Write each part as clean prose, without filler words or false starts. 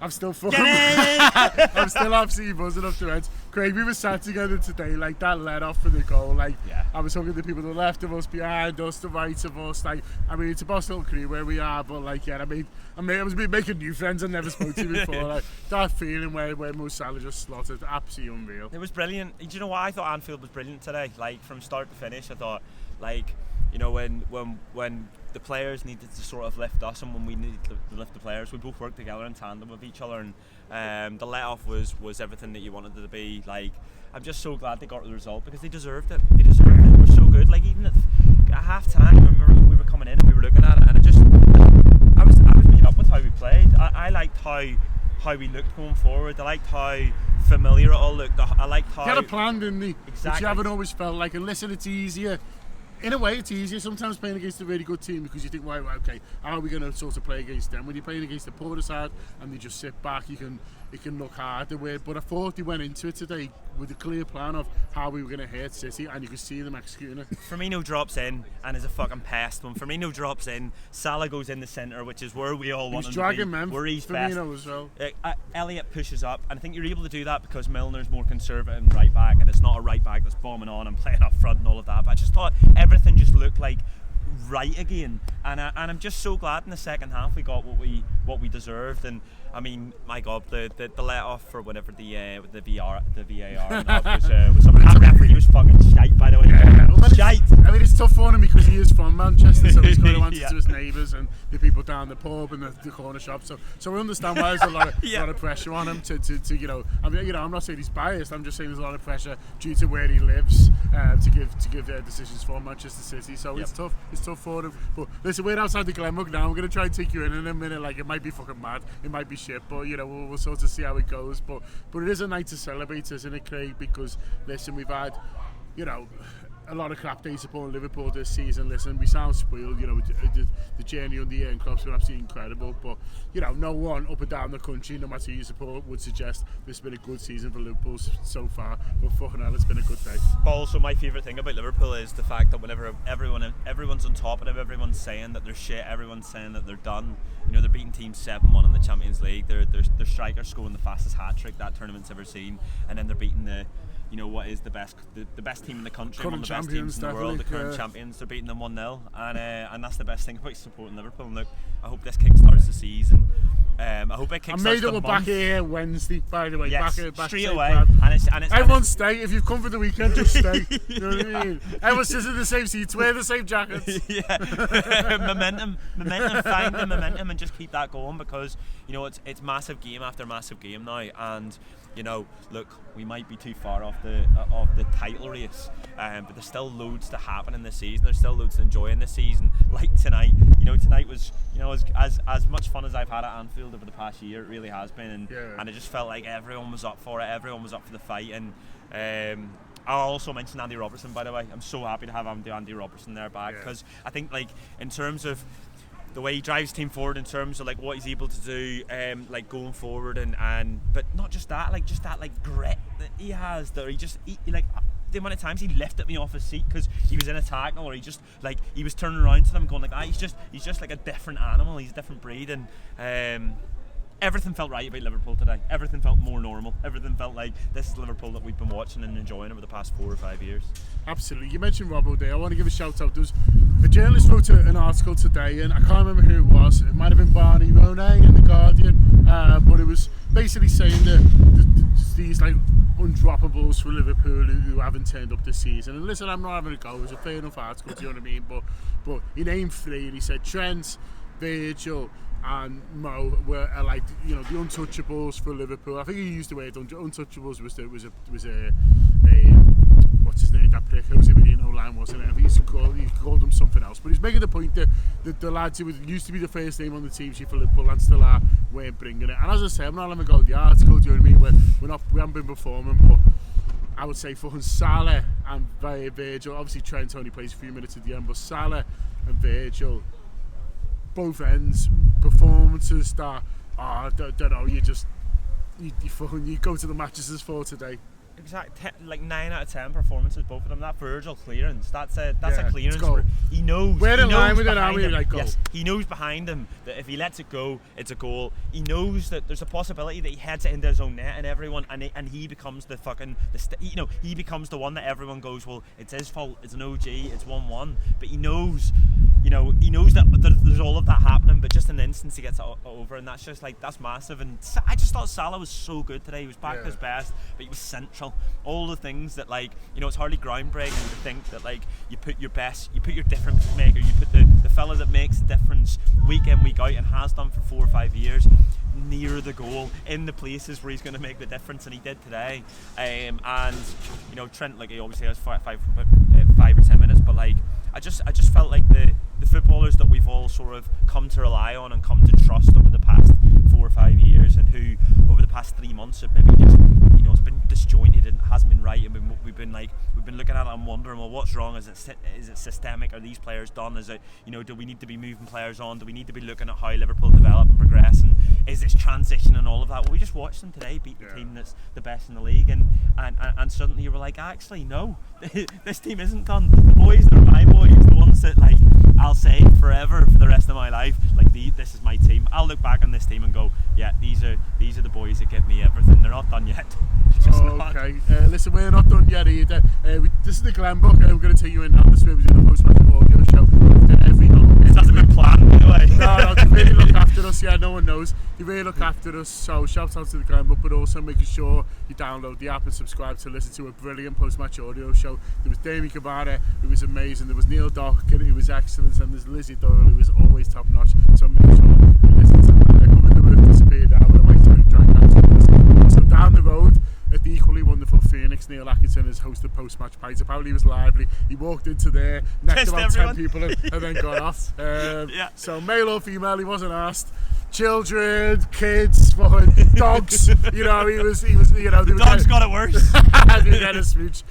I'm still fucking. I'm still absolutely buzzing up the Reds. Craig, we were sat together today, like that let off for the goal. Like, I was talking to people to the left of us, behind us, the right of us. Like, I mean, it's a boss little crew where we are, but like, yeah, I was making new friends I never spoke to before. Like that feeling where Mo Salah just slotted, absolutely unreal. It was brilliant. Do you know what? I thought Anfield was brilliant today. Like from start to finish, I thought, like, you know, when the players needed to sort of lift us and when we needed to lift the players, we both worked together in tandem with each other, and the let-off was everything that you wanted it to be. Like, I'm just so glad they got the result because they deserved it. They were so good. Like, even at half-time, I remember we were coming in and we were looking at it, and I was beat up with how we played. I liked how we looked going forward. I liked how familiar it all looked. I liked how... You had a plan, didn't he? Exactly. Which you haven't always felt like. And listen, it's easier. In a way, it's easier sometimes playing against a really good team because you think, well, okay, how are we going to sort of play against them? When you're playing against the poorer side and they just sit back, it can look harder. But I thought they went into it today with a clear plan of how we were going to hurt City, and you could see them executing it. Firmino drops in and is a fucking pest. When Firmino drops in, Salah goes in the centre, which is where we all want him to be. He's dragging men. Where he's Firmino best. As well. Elliott pushes up, and I think you're able to do that because Milner's more conservative in right back, and it's not a right back that's bombing on and playing up front and all of that. But I just thought everything just looked like right again, and I'm just so glad in the second half we got what we deserved. And I mean, my God, the let off for whatever the VAR and that was something. That referee, he was fucking shite, by the way. Shite. I mean, it's tough for him because he is from Manchester, so he's got to answer to his neighbours and the people down the pub and the corner shop. So we understand why there's a lot of pressure on him to you know. I mean, you know, I'm not saying he's biased. I'm just saying there's a lot of pressure due to where he lives to give their decisions for Manchester City. So it's tough. It's tough for him. But listen, we're outside the Glenbuck now. I'm going to try and take you in a minute. Like, it might be fucking mad. It might be shit, but you know, we'll sort of see how it goes. But it is a night to celebrate, isn't it, Craig? Because listen, we've had, you know, a lot of crap days upon Liverpool this season. Listen, we sound spoiled, you know, the journey on the Ian Klopp's been absolutely incredible, but you know, no one up and down the country, no matter who you support, would suggest this has been a good season for Liverpool so far. But fucking hell, it's been a good day. But also, my favourite thing about Liverpool is the fact that whenever everyone's on top of them, everyone's saying that they're shit, everyone's saying that they're done. You know, they're beating teams 7-1 in the Champions League. Their striker's scoring the fastest hat-trick that tournament's ever seen, and then they're beating you know, what is the best team in the country, one of the best teams in the world, the current champions. They're beating them 1-0, and that's the best thing about supporting Liverpool. And look, I hope this kickstarts the season. I hope it kickstarts the month. I made it we're back here Wednesday, by the way. Yes, back straight away. And it's everyone stay. If you've come for the weekend, just stay. You know what I mean? Everyone sits in the same seats, wear the same jackets. Yeah, momentum, find the momentum and just keep that going, because you know it's massive game after massive game now, and you know, look, we might be too far off the title race, but there's still loads to happen in this season. There's still loads to enjoy in this season. Like tonight, you know, tonight was, you know, as much fun as I've had at Anfield over the past year. It really has been, and it just felt like everyone was up for it. Everyone was up for the fight, and I'll also mention Andy Robertson, by the way. I'm so happy to have Andy Robertson there back, because I think, like, in terms of the way he drives team forward, in terms of like what he's able to do, like going forward, and but not just that, like grit that he has, that he like the amount of times he lifted me off his seat because he was in a tackle, or he just like he was turning around to them going like, he's just like a different animal, he's a different breed, and everything felt right about Liverpool today. Everything felt more normal. Everything felt like this is Liverpool that we've been watching and enjoying over the past 4 or 5 years. Absolutely. You mentioned Robbo there. I want to give a shout out. There was a journalist wrote an article today, and I can't remember who it was. It might have been Barney Ronay in The Guardian, but it was basically saying that these like undroppables for Liverpool who haven't turned up this season. And listen, I'm not having a go. It was a fair enough article, do you know what I mean? But he named 3, and he said Trent, Virgil and Mo were like, you know, the untouchables for Liverpool. I think he used the word untouchables was a what's his name, that prick, who was in the line, wasn't it? I think he called them something else, but he's making the point that the lads who used to be the first name on the team sheet for Liverpool and still are, weren't bringing it. And as I say, I'm not having a go at the article, do you know what I mean? We haven't been performing, but I would say fucking Salah and Virgil, obviously Trent only plays a few minutes at the end, but Salah and Virgil, both ends, performances that, I don't know, you go to the mattresses for today. like 9 out of 10 performances, both of them. That Virgil clearance, that's a clearance where he knows. We're in line with it, aren't we? Like, yes, he knows behind him that if he lets it go, it's a goal. He knows that there's a possibility that he heads it into his own net, and everyone and he becomes the fucking he becomes the one that everyone goes, well, it's his fault. It's an OG. It's 1-1. But he knows. He knows that there's all of that happening, but just in an instance he gets it over, and that's just like, that's massive. And I just thought Salah was so good today. He was back at his best, but he was central. All the things that, like, it's hardly groundbreaking to think that, like, you put your difference maker, you put the fella that makes the difference week in, week out, and has done for 4 or 5 years, near the goal, in the places where he's going to make the difference, and he did today. And Trent, like, he obviously has five or 10 minutes, but like, I just felt like the footballers that we've all sort of come to rely on and come to trust over the past 4 or 5 years, and who over the past 3 months have maybe just, it's been disjointed and hasn't been right, and we've been looking at it and wondering, well, what's wrong? Is it systemic? Are these players done? Is it, do we need to be moving players on? Do we need to be looking at how Liverpool develop and progress? And is this transition and all of that? Well, we just watched them today beat the team that's the best in the league, and suddenly you were like, actually, no, this team isn't done. The boys that are my boys, the ones that, like, I'll say forever for the rest of my life, like, this is my team. I'll look back on this team and go, yeah, these are the boys that give me everything. They're not done yet. Okay, listen, we're not done yet either. This is the Glenbuck, we're going to take you in now. This is where we do the post-match audio show. It hasn't been planned, by the way. No, they really look after us. Yeah, no one knows. They really look after us. So shout out to the Glenbuck, but also making sure you download the app and subscribe to listen to a brilliant post-match audio show. There was Damien Kabara, who was amazing. There was Neil Docker, who was excellent, and there's Lizzie Doyle, who was always top-notch. So make sure you listen to that. Coming the word disappeared now, but I might drag that. So down the road, at the equally wonderful Phoenix, Neil Atkinson has hosted post-match pints. Apparently he was lively. He walked into there, necked about 10 people and then got off. So male or female, he wasn't asked. Children, kids, dogs. He was. The dogs got it worse. They had a smooch.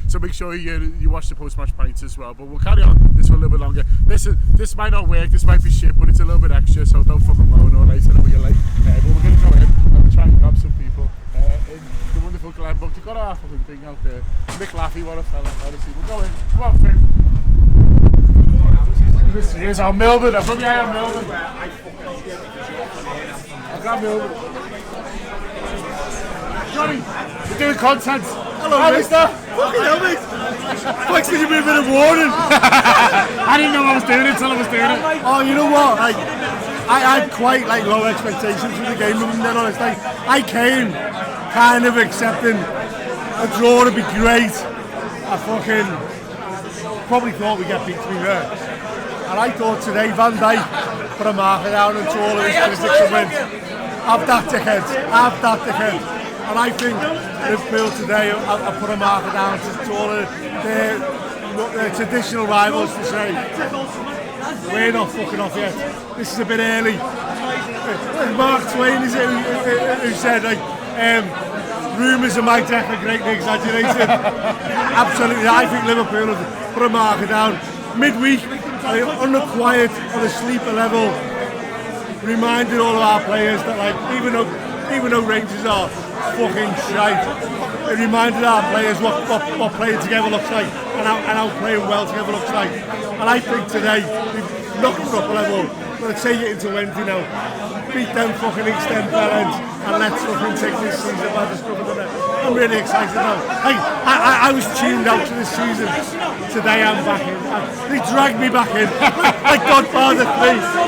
So make sure you watch the post-match pints as well. But we'll carry on this for a little bit longer. Listen, this might not work. This might be shit, but it's a little bit extra. So don't fucking moan all night. I know what you're like. But we're going to go in and try and grab some people. In the wonderful Glenbuck. You've got our fucking thing out there. Mick Laffy, what a fella. Honestly, we'll go in. Come on, Finn. Here's our Melbourne. I'm from the eye of Melbourne. I've got Melbourne. Johnny, we're doing content. Hello, mister. Fucking hell, mate. Thanks for giving me a bit of warning. I didn't know I was doing it until I was doing it. Oh, you know what? I had quite low expectations for the game, if I'm dead honest. I came kind of accepting a draw would be great. I fucking probably thought we'd get beat, to be fair. And I thought today Van Dijk put a marker down and to all of his critics and went, have that dickhead. And I think Liverpool today have put a marker down to all of their traditional rivals to say, we're not fucking off yet. This is a bit early. Mark Twain is it who said, rumours of my death are greatly exaggerated. Absolutely, I think Liverpool have put a marker down. Midweek, unrequired on a sleeper level, reminded all of our players that, like, even though Rangers are fucking shite, it reminded our players what playing together looks like and how playing well together looks like. And I think today we've knocked it up a level. We're going to take it into Wednesday now. Beat them fucking East End Bellends and let's fucking take this season by the scruff of the neck. I'm really excited now. I was tuned out to this season. Today I'm back in. They dragged me back in. Like Godfather 3.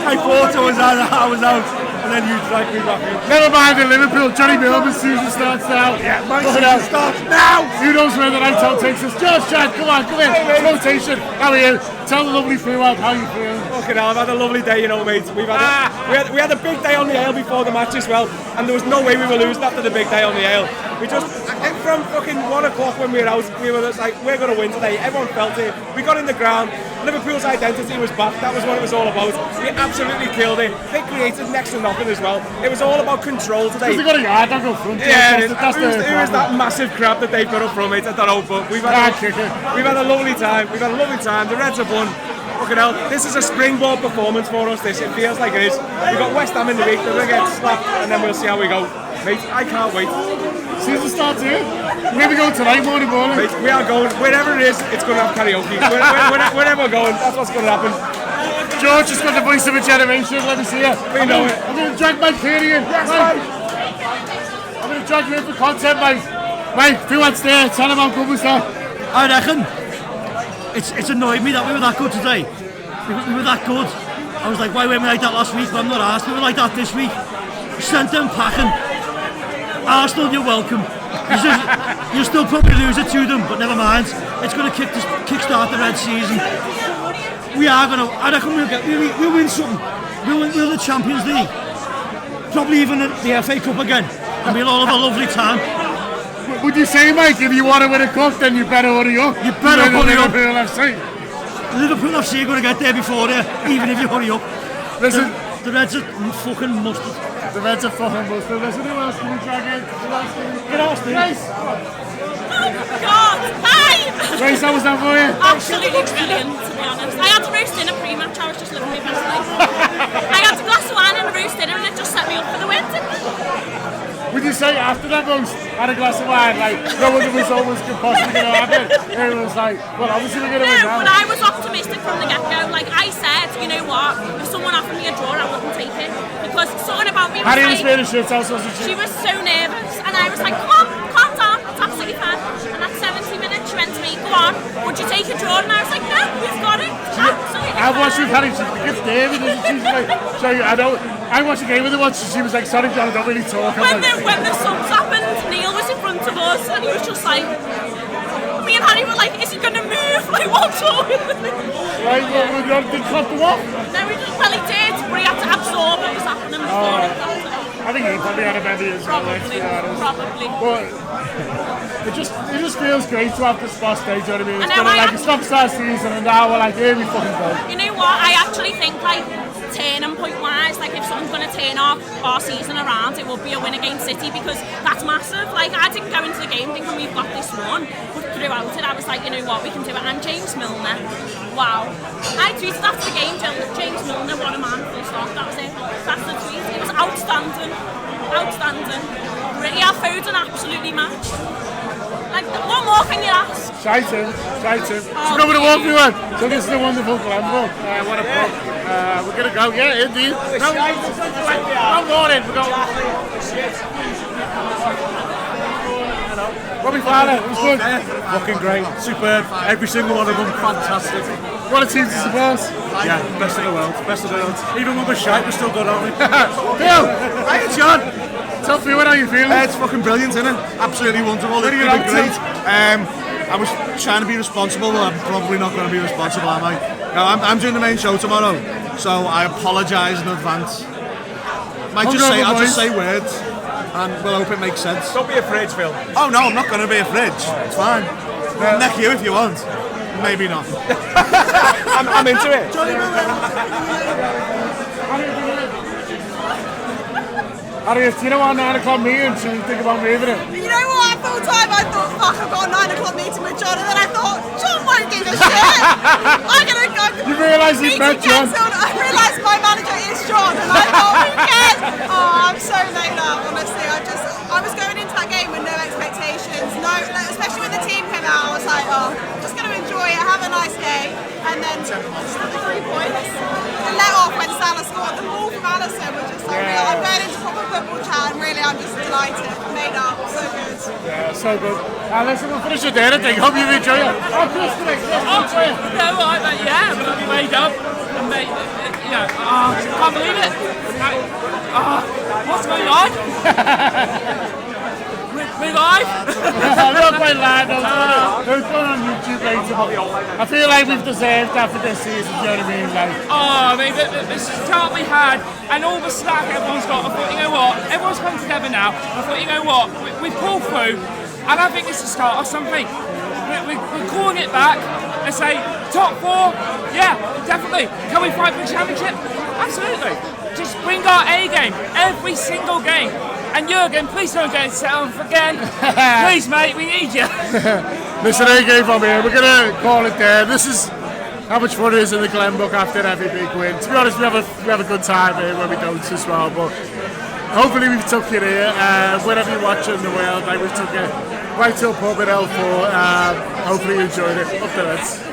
I thought I was out. And then you dragged me back in. Never mind the Liverpool. Johnny Millman's season starts now. Yeah, my season starts now. Who knows where the night out takes us? George Chad, come in. It's rotation. How are you? Tell the lovely crew out how you feel. Fucking hell, I've had a lovely day, mate. We had a big day on the ale before the match as well, and there was no way we were losing after the big day on the ale. We just, from fucking 1 o'clock when we were out, we were just like, we're going to win today. Everyone felt it. We got in the ground. Liverpool's identity was back. That was what it was all about. We absolutely killed it. They created next to nothing as well. It was all about control today. Because they got a yard dog up front. Yeah, it was that massive crap that they've got up front, mate. I don't know, but we've had a lovely time. The Reds have won. Fucking hell, this is a springboard performance for us. It feels like it is. We've got West Ham in the week. They're going to get slapped, and then we'll see how we go. Mate, I can't wait. Season starts here. Where we going tonight, morning? Mate, we are going, wherever it is, it's going to have karaoke. Wherever we're going, that's what's going to happen. George has got the voice of a generation, let me see it. We know it. I'm going to drag Mike here in. Yes, Mike. mate. I'm going to drag you in for content, Mike. Mike, if you want to stay, tell him how good was that. I reckon it's annoyed me that we were that good today. We were that good. I was like, why weren't we like that last week? But I'm not asked. We were like that this week. Sent them packing. Arsenal, you're welcome. You'll still probably lose it to them, but never mind. It's going to kickstart the red season. We are going to. I reckon we'll win something. We'll win the Champions League. Probably even the FA Cup again, and we'll all have a lovely time. Would you say, Mike, if you want to win a cup, then you better hurry up? You better hurry up. Liverpool FC. Liverpool FC are going to get there before you, even if you hurry up. Listen, the Reds are fucking mustard. The Reds are fucking mustard. Listen, who else can we drag in? Get off, Grace. God, hi! Grace, how was that for you? Absolutely brilliant, to be honest. I had a roast dinner pre-match, I was just living my best life. I had a glass of wine and a roast dinner and it just set me up for the win. Would you say after that roast, had a glass of wine, like, no other result was possibly going to happen? It was like, well, obviously we're going to win now. But I was optimistic from the get-go. Like, I said, you know what, if someone offered me a draw, I wouldn't take it. Because something about me was Harry was like, wearing a shirt, else wasn't she was so nervous. And I was like, come on, calm down, it's absolutely fine. And at 70 minutes, she went to me, go on, would you take a draw? And I was like, no, we've got it. Absolutely I watched with Harry, she gets David, and she's like, so I watched a game with her once, she was like, sorry John, I don't really talk. When the subs happened, Neil was in front of us and he was just like, me and Harry were like, is he going to move? Like, what's wrong with him? Right, well, did Klopp go off? No, he did, but he had to absorb what was happening before it happened. I think he probably had a better as well. Probably. But it just feels great to have this last stage, you know what I mean? It's I know, kind of like a stop-start season and now we're like, here we fucking go. You know what, I actually think like turning point wise, like if someone's going to turn our season around, it will be a win against City because that's massive. Like I didn't go into the game thinking we've got this one, but throughout it I was like, you know what, we can do it. And James Milner, wow. I tweeted after the game, James Milner, what a man, full stop, that was it. That's the tweet. It was outstanding. Really, our Foden absolutely matched. Like, what more can you ask? Shite him. So go with the walk we went. So this is the wonderful Glenbuck. What a pub. We're going to go, yeah, indeed. I'm going in. We're going. What we found it was good. Fucking great, superb. Every single one of them, fantastic. What a team to support. Yeah, best in the world, best in the world. Even when we're shite, we're still good, aren't we? Phil, Hey, John. tell me how you feeling. It's fucking brilliant, isn't it? Absolutely wonderful. It's been great. I was trying to be responsible, but I'm probably not going to be responsible, am I? No, I'm doing the main show tomorrow, so I apologise in advance. I'll just say words, and we'll hope it makes sense. Don't be afraid, Phil. Oh no, I'm not going to be afraid. It's fine. I'll neck you if you want. Maybe not. I'm into it. Harry, you know what 9 o'clock meeting, so you think about moving it? You know what? Full time I thought, fuck, I've got a 9 o'clock meeting with John, and then I thought, John won't give a shit. I'm gonna go. You realise you met John? I realised my manager is John, and I thought, who cares? Oh, I'm so laid up, honestly. I was going into that game with no expectations, especially when the team came out. I was like, oh, just gonna enjoy it, have a nice day, and then just got the 3 points. And let off when Salah scored. The ball from Alisson was just like, I'm going into proper football chat, and really, I'm just delighted. Made up, so good. Yeah, so good. Listen, we'll finish it there, I think. Hope you enjoy it. Oh, Chris, enjoy it. No, yeah, but I'm made up. And can't believe it. What's going on? We're live? I'm not quite live, Those going on YouTube later, but I feel like we've deserved that for this season, do you know what I mean? Like, This start we had, and all the slack everyone's got, I thought, you know what, everyone's come together now. I thought, you know what, we pull through, and I think it's the start of something. We're calling it back and say, top 4, yeah, definitely. Can we fight for the championship? Absolutely. Just bring our A game, every single game. And Jurgen, please don't get yourself again. Please, mate, we need you. listen, A game from here. We're going to call it there. This is how much fun it is in the Glenbuck after every big win. To be honest, we have a good time here when we don't as well. But hopefully we've took you there, wherever you're watching the world, like we took you right to a pub at L4. Hopefully you enjoyed it. Up the Reds.